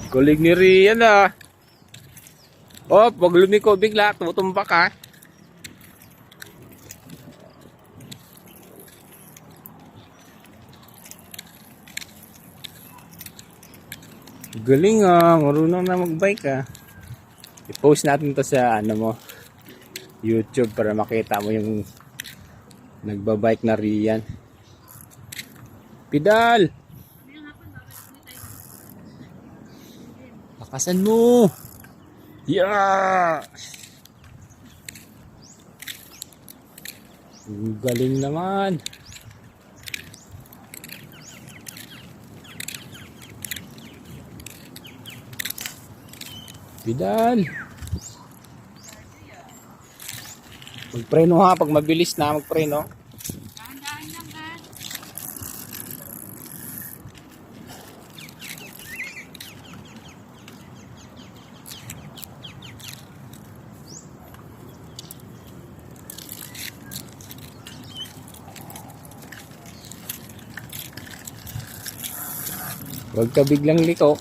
Kulig ni Rian ah. Oh, wag lumiko bigla, tumutumpak ha. Galing ah, marunong na magbike ah. I-post natin to sa ano mo, YouTube para makita mo yung nagbabike na Rian. Pedal! Lakasan mo! Yeah! Galing naman! Pedal! Magpreno ha, pag mabilis na magpreno. Dahan-dahan lang ha. Huwag ka biglang liko.